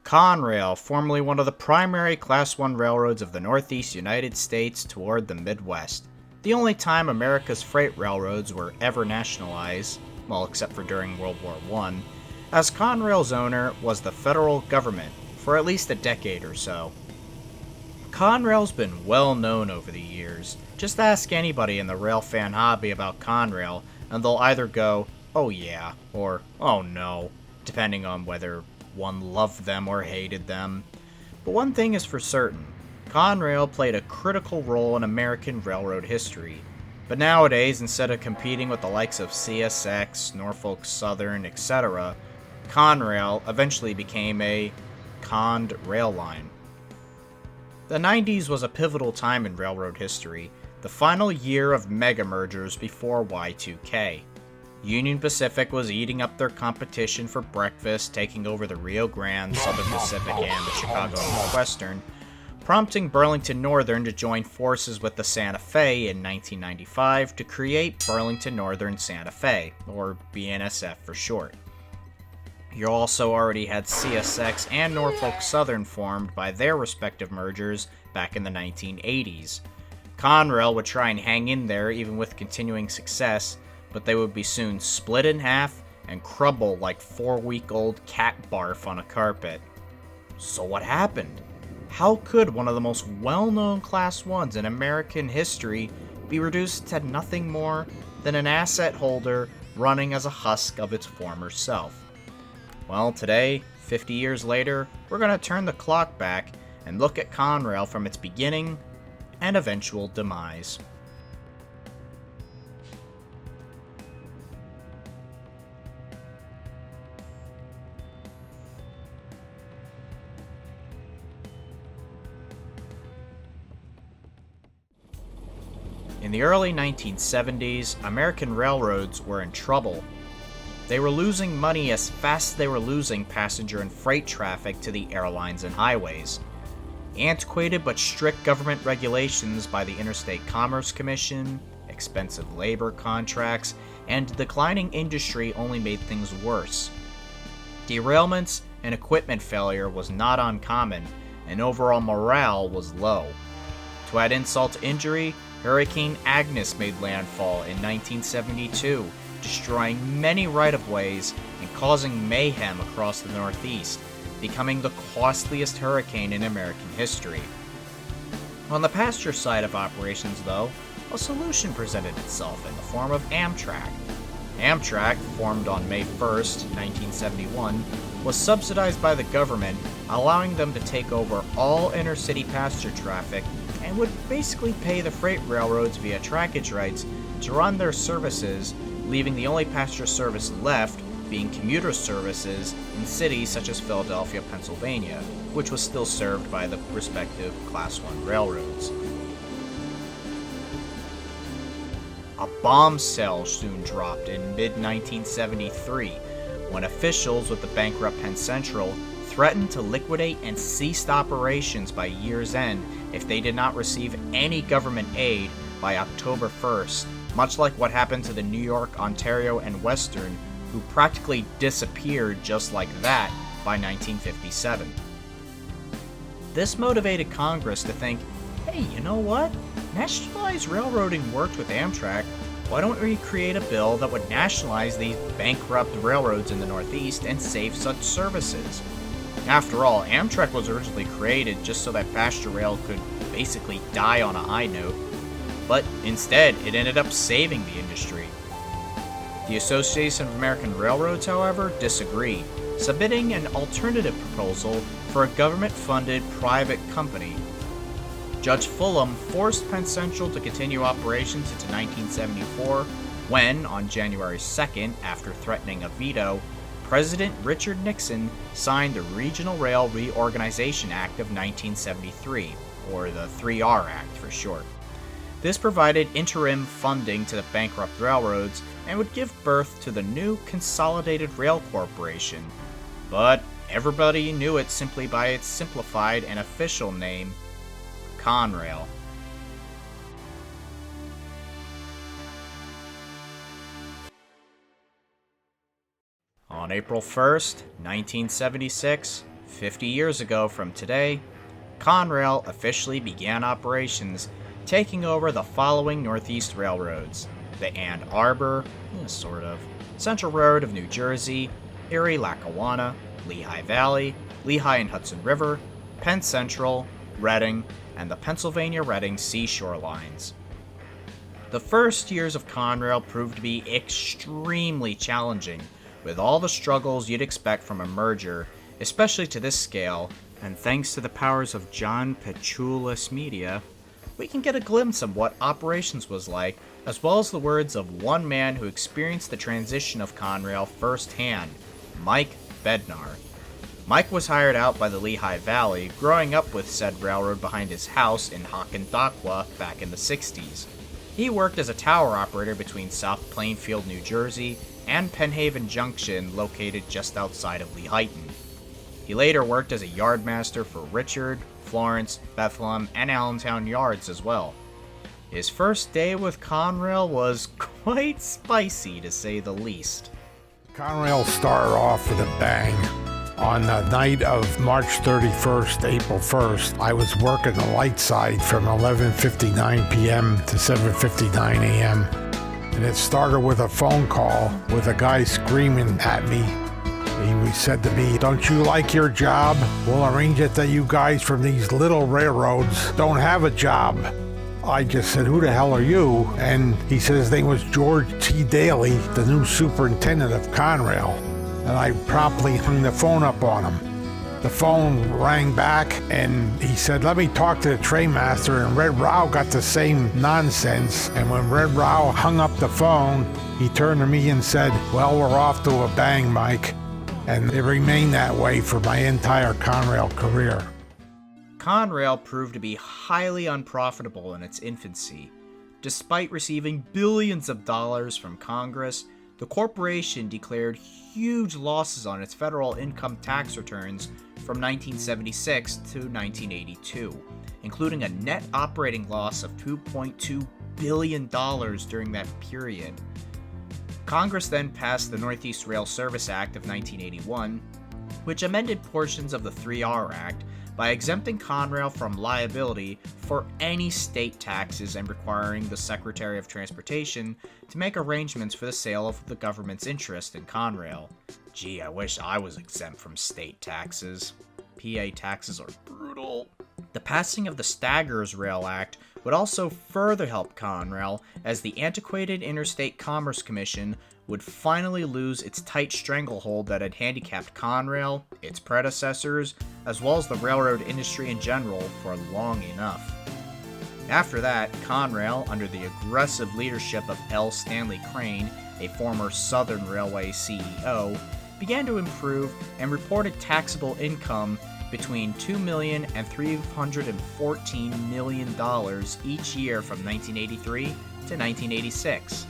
Conrail, formerly one of the primary Class 1 railroads of the Northeast United States toward the Midwest. The only time America's freight railroads were ever nationalized, well, except for during World War I, as Conrail's owner was the federal government for at least a decade or so. Conrail's been well known over the years. Just ask anybody in the railfan hobby about Conrail, and they'll either go, "Oh yeah," or "Oh no," depending on whether one loved them or hated them. But one thing is for certain, Conrail played a critical role in American railroad history. But nowadays, instead of competing with the likes of CSX, Norfolk Southern, etc., Conrail eventually became a conned rail line. The 90s was a pivotal time in railroad history, the final year of mega mergers before Y2K. Union Pacific was eating up their competition for breakfast, taking over the Rio Grande, Southern Pacific, and the Chicago Northwestern, prompting Burlington Northern to join forces with the Santa Fe in 1995 to create Burlington Northern Santa Fe, or BNSF for short. You also already had CSX and Norfolk Southern formed by their respective mergers back in the 1980s. Conrail would try and hang in there even with continuing success, but they would be soon split in half and crumble like 4-week-old cat barf on a carpet. So what happened? How could one of the most well-known Class 1s in American history be reduced to nothing more than an asset holder running as a husk of its former self? Well, today, 50 years later, we're going to turn the clock back and look at Conrail from its beginning and eventual demise. In the early 1970s, American railroads were in trouble. They were losing money as fast as they were losing passenger and freight traffic to the airlines and highways. Antiquated but strict government regulations by the Interstate Commerce Commission, expensive labor contracts, and declining industry only made things worse. Derailments and equipment failure was not uncommon, and overall morale was low. To add insult to injury, Hurricane Agnes made landfall in 1972, destroying many right-of-ways and causing mayhem across the Northeast, becoming the costliest hurricane in American history. On the passenger side of operations, though, a solution presented itself in the form of Amtrak. Amtrak, formed on May 1st, 1971, was subsidized by the government, allowing them to take over all intercity passenger traffic and would basically pay the freight railroads via trackage rights to run their services, leaving the only passenger service left being commuter services in cities such as Philadelphia, Pennsylvania, which was still served by the respective Class 1 railroads. A bombshell soon dropped in mid-1973 when officials with the bankrupt Penn Central threatened to liquidate and cease operations by year's end if they did not receive any government aid by October 1st, much like what happened to the New York, Ontario, and Western, who practically disappeared just like that by 1957. This motivated Congress to think, hey, you know what? Nationalized railroading worked with Amtrak. Why don't we create a bill that would nationalize these bankrupt railroads in the Northeast and save such services? After all, Amtrak was originally created just so that passenger rail could basically die on a high note, but instead it ended up saving the industry. The Association of American Railroads, however, disagreed, submitting an alternative proposal for a government-funded private company. Judge Fulham forced Penn Central to continue operations into 1974 when, on January 2nd, after threatening a veto, President Richard Nixon signed the Regional Rail Reorganization Act of 1973, or the 3R Act for short. This provided interim funding to the bankrupt railroads and would give birth to the new Consolidated Rail Corporation, but everybody knew it simply by its simplified and official name, Conrail. On April 1st, 1976, 50 years ago from today, Conrail officially began operations, taking over the following Northeast railroads: the Ann Arbor, sort of, Central Road of New Jersey, Erie-Lackawanna, Lehigh Valley, Lehigh and Hudson River, Penn Central, Reading, and the Pennsylvania-Reading seashore lines. The first years of Conrail proved to be extremely challenging, with all the struggles you'd expect from a merger, especially to this scale, and thanks to the powers of John Petrulis Media, we can get a glimpse of what operations was like, as well as the words of one man who experienced the transition of Conrail firsthand, Mike Bednar. Mike was hired out by the Lehigh Valley, growing up with said railroad behind his house in Hockendakwa back in the 60s. He worked as a tower operator between South Plainfield, New Jersey, and Penhaven Junction, located just outside of Lehighton. He later worked as a yardmaster for Richard, Florence, Bethlehem, and Allentown yards as well. His first day with Conrail was quite spicy, to say the least. Conrail started off with a bang. On the night of March 31st, April 1st, I was working the light side from 11:59 p.m. to 7:59 a.m. And it started with a phone call with a guy screaming at me. He said to me, "Don't you like your job? We'll arrange it that you guys from these little railroads don't have a job." I just said, "Who the hell are you?" And he said his name was George T. Daly, the new superintendent of Conrail. And I promptly hung the phone up on him. The phone rang back, and he said, "Let me talk to the train master." And Red Rao got the same nonsense. And when Red Rao hung up the phone, he turned to me and said, "Well, we're off to a bang, Mike." And it remained that way for my entire Conrail career. Conrail proved to be highly unprofitable in its infancy. Despite receiving billions of dollars from Congress, the corporation declared huge losses on its federal income tax returns from 1976 to 1982, including a net operating loss of $2.2 billion during that period. Congress then passed the Northeast Rail Service Act of 1981, which amended portions of the 3R Act by exempting Conrail from liability for any state taxes and requiring the Secretary of Transportation to make arrangements for the sale of the government's interest in Conrail. Gee, I wish I was exempt from state taxes. PA taxes are brutal. The passing of the Staggers Rail Act would also further help Conrail, as the antiquated Interstate Commerce Commission would finally lose its tight stranglehold that had handicapped Conrail, its predecessors, as well as the railroad industry in general for long enough. After that, Conrail, under the aggressive leadership of L. Stanley Crane, a former Southern Railway CEO, began to improve and reported taxable income between $2 million and $314 million each year from 1983 to 1986.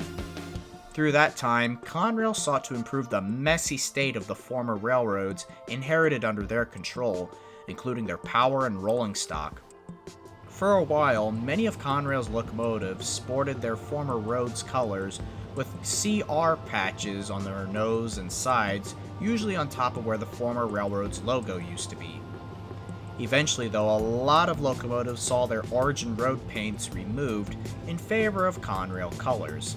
Through that time, Conrail sought to improve the messy state of the former railroads inherited under their control, including their power and rolling stock. For a while, many of Conrail's locomotives sported their former road's colors, with CR patches on their nose and sides, usually on top of where the former railroad's logo used to be. Eventually, though, a lot of locomotives saw their origin road paints removed in favor of Conrail colors.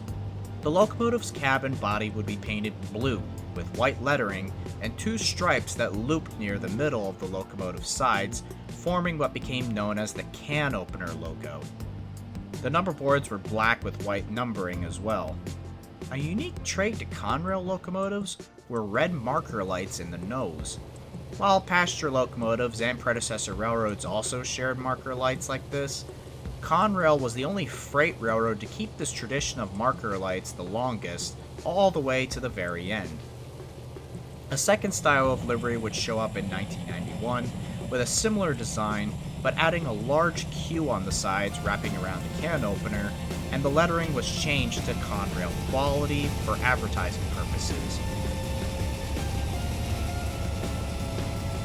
The locomotive's cabin body would be painted blue, with white lettering and two stripes that looped near the middle of the locomotive's sides, forming what became known as the can opener logo. The number boards were black with white numbering as well. A unique trait to Conrail locomotives were red marker lights in the nose. While passenger locomotives and predecessor railroads also shared marker lights like this, Conrail was the only freight railroad to keep this tradition of marker lights the longest, all the way to the very end. A second style of livery would show up in 1991 with a similar design, but adding a large Q on the sides wrapping around the can opener, and the lettering was changed to Conrail Quality for advertising purposes.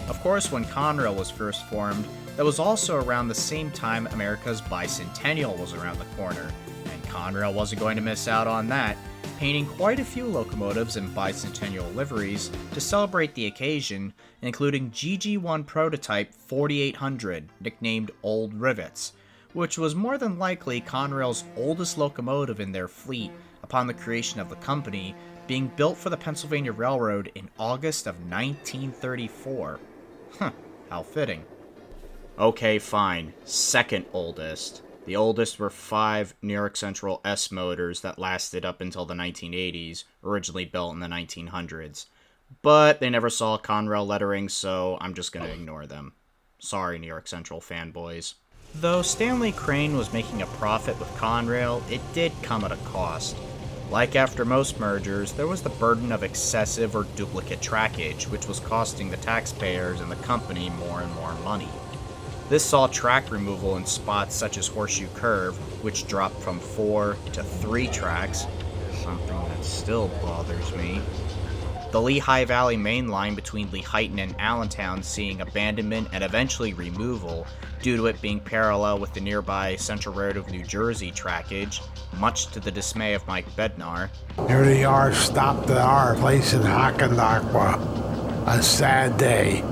Of course, when Conrail was first formed, that was also around the same time America's bicentennial was around the corner, and Conrail wasn't going to miss out on that, painting quite a few locomotives in bicentennial liveries to celebrate the occasion, including GG1 prototype 4800, nicknamed Old Rivets, which was more than likely Conrail's oldest locomotive in their fleet upon the creation of the company, being built for the Pennsylvania Railroad in August of 1934. How fitting. Okay, fine. Second oldest. The oldest were 5 New York Central S motors that lasted up until the 1980s, originally built in the 1900s. But they never saw Conrail lettering, so I'm just gonna ignore them. Sorry, New York Central fanboys. Though Stanley Crane was making a profit with Conrail, it did come at a cost. Like after most mergers, there was the burden of excessive or duplicate trackage, which was costing the taxpayers and the company more and more money. This saw track removal in spots such as Horseshoe Curve, which dropped from 4 to 3 tracks, something that still bothers me. The Lehigh Valley main line between Lehighton and Allentown seeing abandonment and eventually removal due to it being parallel with the nearby Central Road of New Jersey trackage, much to the dismay of Mike Bednar. Here they are, stopped at our place in Hockendackwa. A sad day.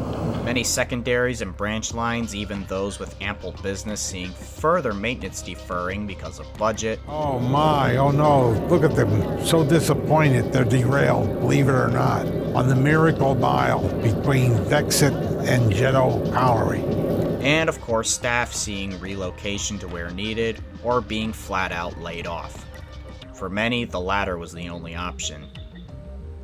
Many secondaries and branch lines, even those with ample business, seeing further maintenance deferring because of budget. Oh my, oh no, look at them. So disappointed they're derailed, believe it or not, on the Miracle Mile between Vexit and Jetto Colliery. And of course, staff seeing relocation to where needed or being flat out laid off. For many, the latter was the only option.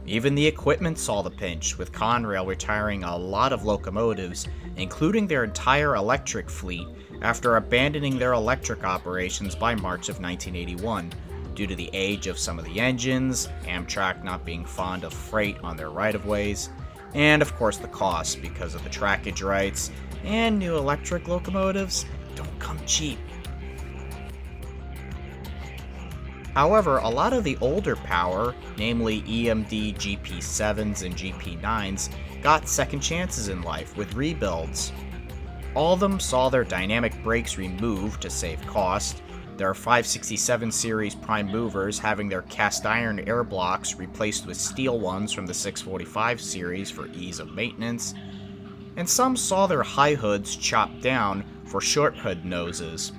Even the equipment saw the pinch, with Conrail retiring a lot of locomotives, including their entire electric fleet, after abandoning their electric operations by March of 1981, due to the age of some of the engines, Amtrak not being fond of freight on their right-of-ways, and of course the cost because of the trackage rights, and new electric locomotives don't come cheap. However, a lot of the older power, namely EMD GP7s and GP9s, got second chances in life with rebuilds. All of them saw their dynamic brakes removed to save cost, their 567 series prime movers having their cast iron air blocks replaced with steel ones from the 645 series for ease of maintenance, and some saw their high hoods chopped down for short hood noses.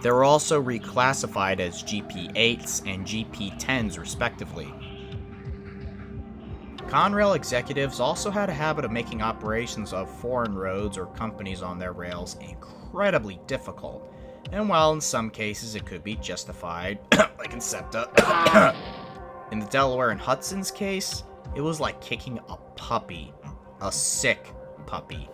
They were also reclassified as GP8s and GP10s respectively. Conrail executives also had a habit of making operations of foreign roads or companies on their rails incredibly difficult, and while in some cases it could be justified, like in SEPTA, in the Delaware and Hudson's case, it was like kicking a puppy. A sick puppy.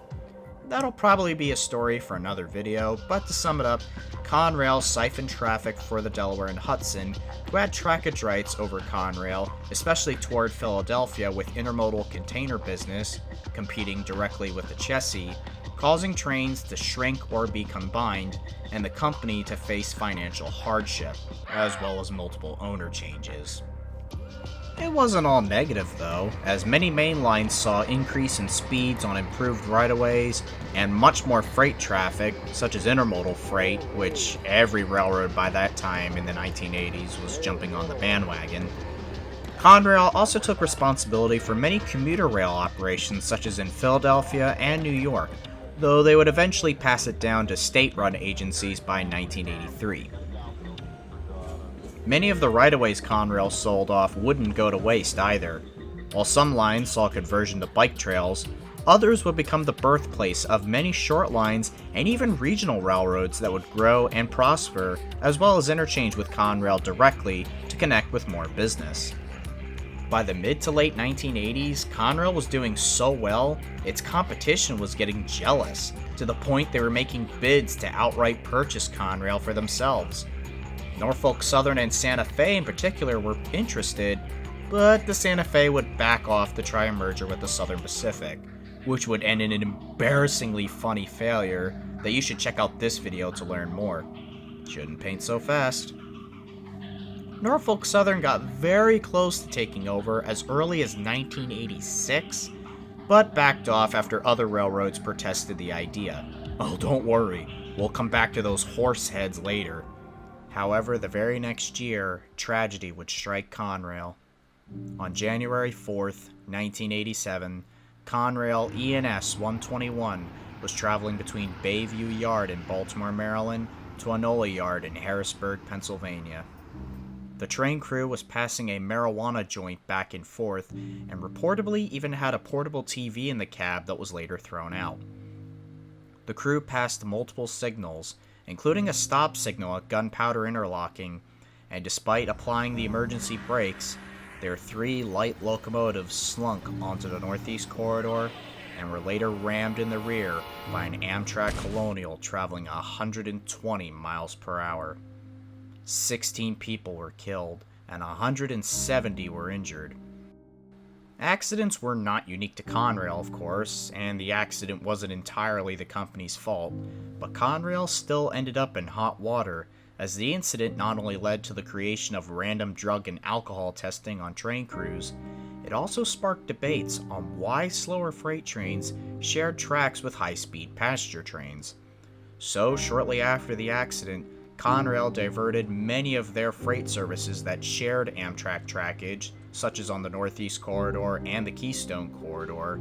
That'll probably be a story for another video, but to sum it up, Conrail siphoned traffic for the Delaware and Hudson, who had trackage rights over Conrail, especially toward Philadelphia with intermodal container business, competing directly with the Chessie, causing trains to shrink or be combined, and the company to face financial hardship, as well as multiple owner changes. It wasn't all negative though, as many main lines saw increase in speeds on improved right-of-ways and much more freight traffic, such as intermodal freight, which every railroad by that time in the 1980s was jumping on the bandwagon. Conrail also took responsibility for many commuter rail operations such as in Philadelphia and New York, though they would eventually pass it down to state-run agencies by 1983. Many of the right-of-ways Conrail sold off wouldn't go to waste either. While some lines saw conversion to bike trails, others would become the birthplace of many short lines and even regional railroads that would grow and prosper, as well as interchange with Conrail directly to connect with more business. By the mid to late 1980s, Conrail was doing so well, its competition was getting jealous, to the point they were making bids to outright purchase Conrail for themselves. Norfolk Southern and Santa Fe in particular were interested, but the Santa Fe would back off to try a merger with the Southern Pacific, which would end in an embarrassingly funny failure that you should check out this video to learn more. Shouldn't paint so fast. Norfolk Southern got very close to taking over as early as 1986, but backed off after other railroads protested the idea. Oh, don't worry, we'll come back to those horse heads later. However, the very next year, tragedy would strike Conrail. On January 4th, 1987, Conrail ENS 121 was traveling between Bayview Yard in Baltimore, Maryland, to Anola Yard in Harrisburg, Pennsylvania. The train crew was passing a marijuana joint back and forth, and reportedly even had a portable TV in the cab that was later thrown out. The crew passed multiple signals, including a stop signal at Gunpowder Interlocking, and despite applying the emergency brakes, their 3 light locomotives slunk onto the Northeast Corridor and were later rammed in the rear by an Amtrak Colonial traveling 120 miles per hour. 16 people were killed, and 170 were injured. Accidents were not unique to Conrail, of course, and the accident wasn't entirely the company's fault, but Conrail still ended up in hot water, as the incident not only led to the creation of random drug and alcohol testing on train crews, it also sparked debates on why slower freight trains shared tracks with high-speed passenger trains. So, shortly after the accident, Conrail diverted many of their freight services that shared Amtrak trackage, such as on the Northeast Corridor and the Keystone Corridor,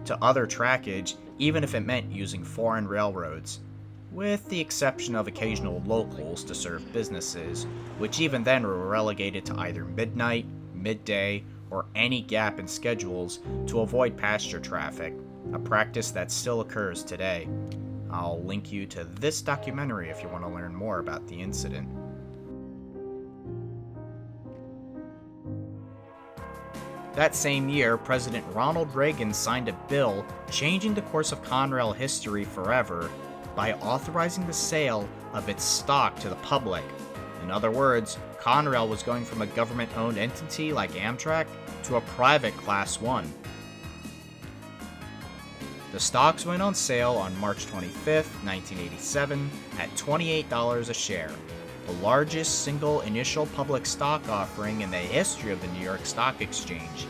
to other trackage, even if it meant using foreign railroads, with the exception of occasional locals to serve businesses, which even then were relegated to either midnight, midday, or any gap in schedules to avoid passenger traffic, a practice that still occurs today. I'll link you to this documentary if you want to learn more about the incident. That same year, President Ronald Reagan signed a bill changing the course of Conrail history forever by authorizing the sale of its stock to the public. In other words, Conrail was going from a government-owned entity like Amtrak to a private Class 1. The stocks went on sale on March 25, 1987, at $28 a share, the largest single initial public stock offering in the history of the New York Stock Exchange.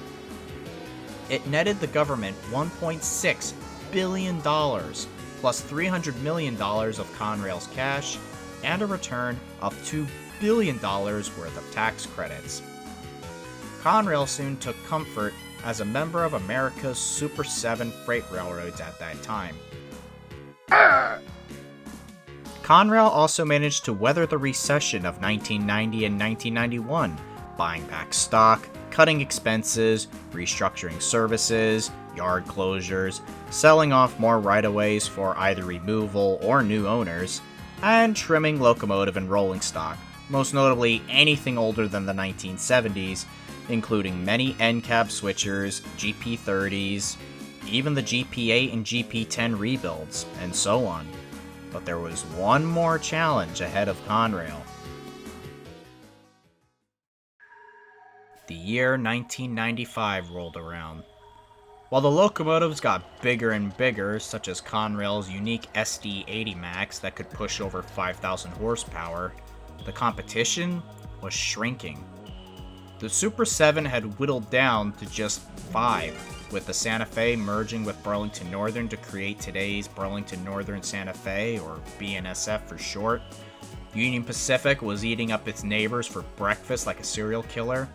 It netted the government $1.6 billion, plus $300 million of Conrail's cash, and a return of $2 billion worth of tax credits. Conrail soon took comfort as a member of America's Super 7 freight railroads at that time. Conrail also managed to weather the recession of 1990 and 1991, buying back stock, cutting expenses, restructuring services, yard closures, selling off more right-of-ways for either removal or new owners, and trimming locomotive and rolling stock, most notably anything older than the 1970s, including many end-cab switchers, GP30s, even the GP8 and GP10 rebuilds, and so on. But there was one more challenge ahead of Conrail. The year 1995 rolled around. While the locomotives got bigger and bigger, such as Conrail's unique SD80 Max that could push over 5,000 horsepower, the competition was shrinking. The Super 7 had whittled down to just 5, with the Santa Fe merging with Burlington Northern to create today's Burlington Northern Santa Fe, or BNSF for short. Union Pacific was eating up its neighbors for breakfast like a serial killer,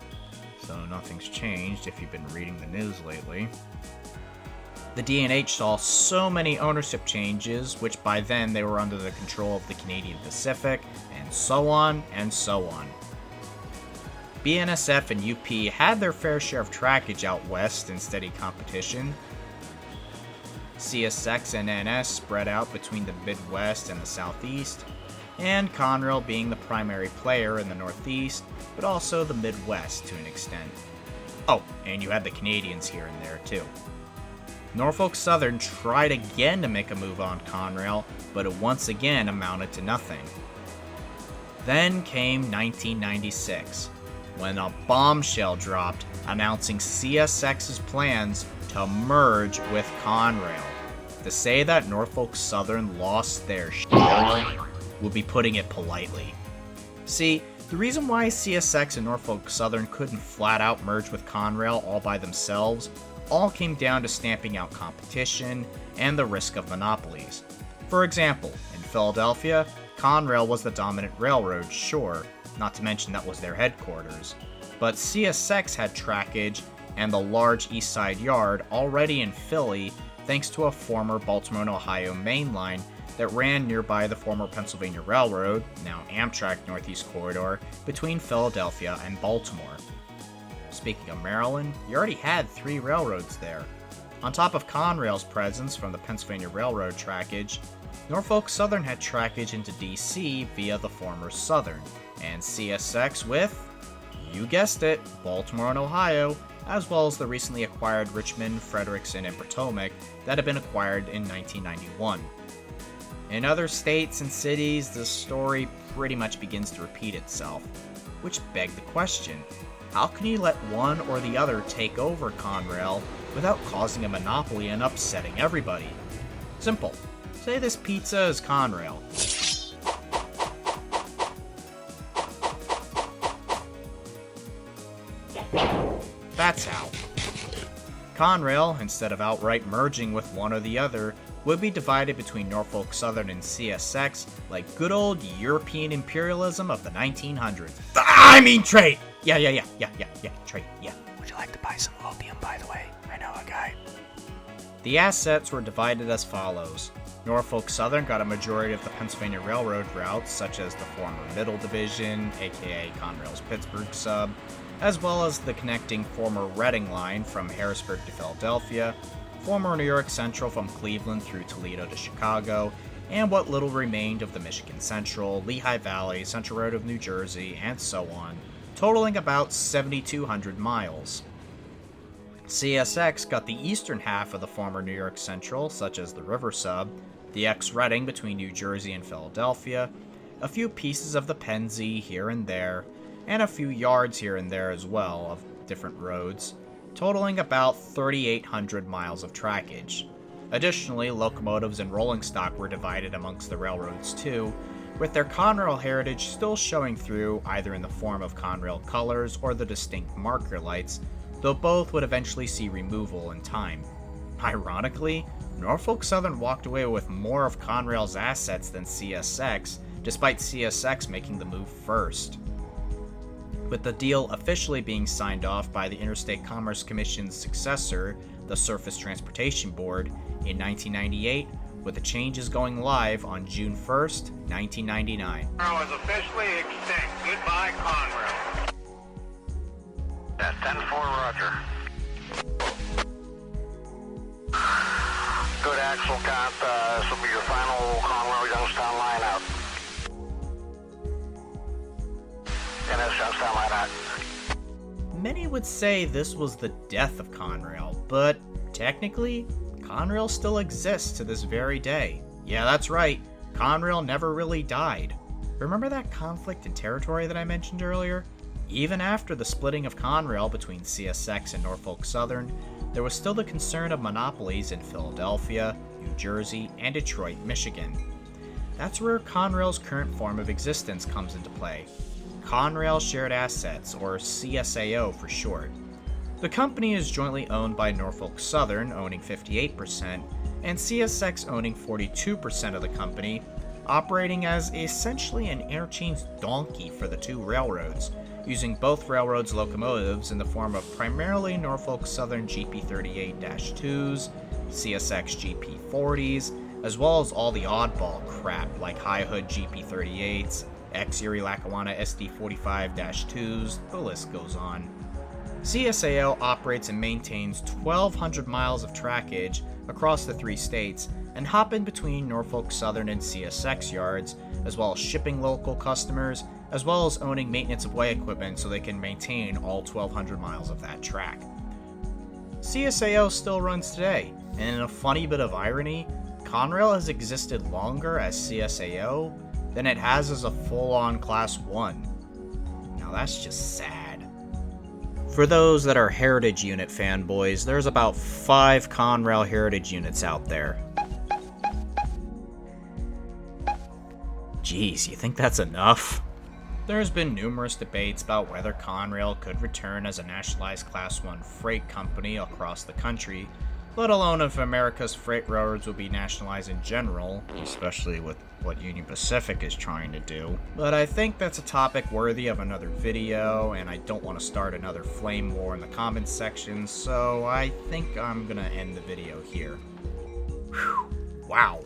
so nothing's changed if you've been reading the news lately. The D&H saw so many ownership changes, which by then they were under the control of the Canadian Pacific, and so on and so on. BNSF and UP had their fair share of trackage out west in steady competition. CSX and NS spread out between the Midwest and the Southeast, and Conrail being the primary player in the Northeast, but also the Midwest to an extent. Oh, and you had the Canadians here and there too. Norfolk Southern tried again to make a move on Conrail, but it once again amounted to nothing. Then came 1996, when a bombshell dropped announcing CSX's plans to merge with Conrail. To say that Norfolk Southern lost their shit would be putting it politely. See, the reason why CSX and Norfolk Southern couldn't flat out merge with Conrail all by themselves all came down to stamping out competition and the risk of monopolies. For example, in Philadelphia, Conrail was the dominant railroad, sure, not to mention that was their headquarters, but CSX had trackage and the large East Side Yard already in Philly thanks to a former Baltimore and Ohio main line that ran nearby the former Pennsylvania Railroad, now Amtrak Northeast Corridor, between Philadelphia and Baltimore. Speaking of Maryland, you already had 3 railroads there. On top of Conrail's presence from the Pennsylvania Railroad trackage, Norfolk Southern had trackage into DC via the former Southern, and CSX with, you guessed it, Baltimore and Ohio, as well as the recently acquired Richmond, Frederickson, and Potomac that had been acquired in 1991. In other states and cities, the story pretty much begins to repeat itself, which begged the question, how can you let one or the other take over Conrail without causing a monopoly and upsetting everybody? Simple. Say this pizza is Conrail. That's how. Conrail, instead of outright merging with one or the other, would be divided between Norfolk Southern and CSX like good old European imperialism of the 1900s. I mean trade! Yeah, trade, yeah. Would you like to buy some opium, by the way? I know a guy. The assets were divided as follows. Norfolk Southern got a majority of the Pennsylvania Railroad routes, such as the former Middle Division, aka Conrail's Pittsburgh sub, as well as the connecting former Reading line from Harrisburg to Philadelphia, former New York Central from Cleveland through Toledo to Chicago, and what little remained of the Michigan Central, Lehigh Valley, Central Road of New Jersey, and so on, totaling about 7,200 miles. CSX got the eastern half of the former New York Central, such as the River Sub, the ex-Reading between New Jersey and Philadelphia, a few pieces of the Pennsy here and there, and a few yards here and there as well of different roads, totaling about 3,800 miles of trackage. Additionally, locomotives and rolling stock were divided amongst the railroads too, with their Conrail heritage still showing through either in the form of Conrail colors or the distinct marker lights, though both would eventually see removal in time. Ironically, Norfolk Southern walked away with more of Conrail's assets than CSX, despite CSX making the move first. With the deal officially being signed off by the Interstate Commerce Commission's successor, the Surface Transportation Board, in 1998, with the changes going live on June 1st, 1999. Conrail is officially extinct. Goodbye, Conrail. That's 10-4, Roger. Good, Axel Count. This will be your final Conrail Youngstown line out. And that's Youngstown line out. Many would say this was the death of Conrail, but technically, Conrail still exists to this very day. Yeah, that's right, Conrail never really died. Remember that conflict in territory that I mentioned earlier? Even after the splitting of Conrail between CSX and Norfolk Southern, there was still the concern of monopolies in Philadelphia, New Jersey, and Detroit, Michigan. That's where Conrail's current form of existence comes into play. Conrail Shared Assets, or CSAO for short. The company is jointly owned by Norfolk Southern, owning 58%, and CSX owning 42% of the company, operating as essentially an interchange donkey for the two railroads, using both railroads' locomotives in the form of primarily Norfolk Southern GP38-2s, CSX GP40s, as well as all the oddball crap like High Hood GP38s, ex-Erie Lackawanna SD45-2s, the list goes on. CSAO operates and maintains 1,200 miles of trackage across the 3 states and hop in between Norfolk Southern and CSX yards, as well as shipping local customers, as well as owning maintenance of way equipment so they can maintain all 1,200 miles of that track. CSAO still runs today, and in a funny bit of irony, Conrail has existed longer as CSAO than it has as a full-on Class 1. Now that's just sad. For those that are Heritage Unit fanboys, there's about 5 Conrail Heritage Units out there. Geez, you think that's enough? There's been numerous debates about whether Conrail could return as a nationalized Class 1 freight company across the country, let alone if America's freight railroads would be nationalized in general, especially with what Union Pacific is trying to do. But I think that's a topic worthy of another video, and I don't want to start another flame war in the comments section, so I think I'm gonna end the video here. Whew. Wow.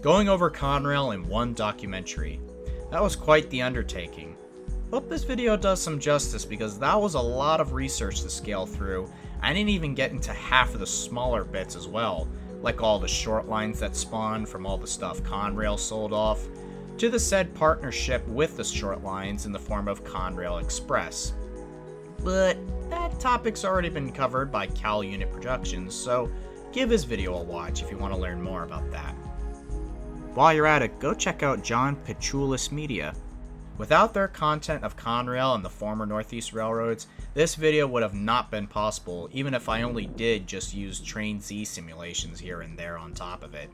Going over Conrail in one documentary. That was quite the undertaking. Hope this video does some justice because that was a lot of research to scale through. I didn't even get into half of the smaller bits as well, like all the short lines that spawned from all the stuff Conrail sold off, to the said partnership with the short lines in the form of Conrail Express. But that topic's already been covered by Cal Unit Productions, so give his video a watch if you want to learn more about that. While you're at it, go check out John Petrulis Media. Without their content of Conrail and the former Northeast Railroads, this video would have not been possible, even if I only did just use Train Z simulations here and there on top of it.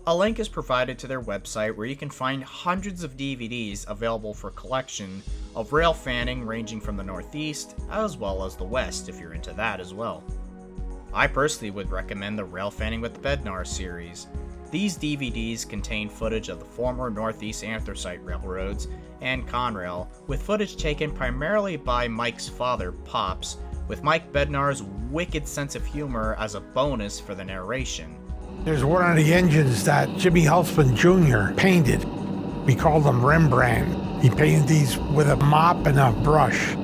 A link is provided to their website where you can find hundreds of DVDs available for collection of rail fanning ranging from the Northeast as well as the West if you're into that as well. I personally would recommend the Rail Fanning with Bednar series. These DVDs contain footage of the former Northeast Anthracite Railroads and Conrail, with footage taken primarily by Mike's father, Pops, with Mike Bednar's wicked sense of humor as a bonus for the narration. There's one of the engines that Jimmy Hulsman Jr. painted. We called him Rembrandt. He painted these with a mop and a brush.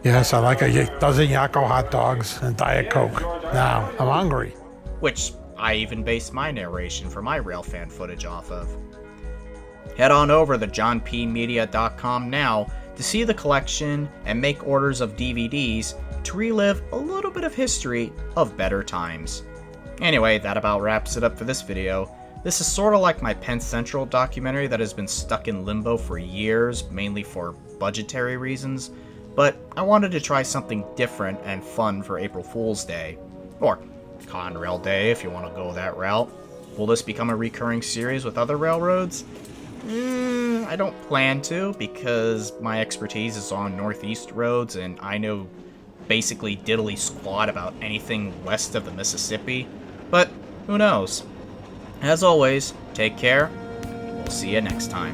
Yes, I like a dozen Yakko hot dogs and Diet Coke. Now, I'm hungry. Which I even based my narration for my railfan footage off of. Head on over to johnpmedia.com now to see the collection and make orders of DVDs to relive a little bit of history of better times. Anyway, that about wraps it up for this video. This is sorta like my Penn Central documentary that has been stuck in limbo for years, mainly for budgetary reasons, but I wanted to try something different and fun for April Fool's Day. Or Conrail Day, if you want to go that route. Will this become a recurring series with other railroads? I don't plan to, because my expertise is on Northeast roads, and I know basically diddly squat about anything west of the Mississippi. But who knows? As always, take care. We'll see you next time.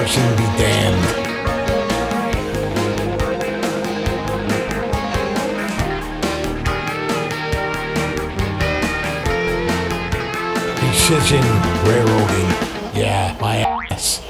Harrison be damned. Precision railroading. Yeah, my ass.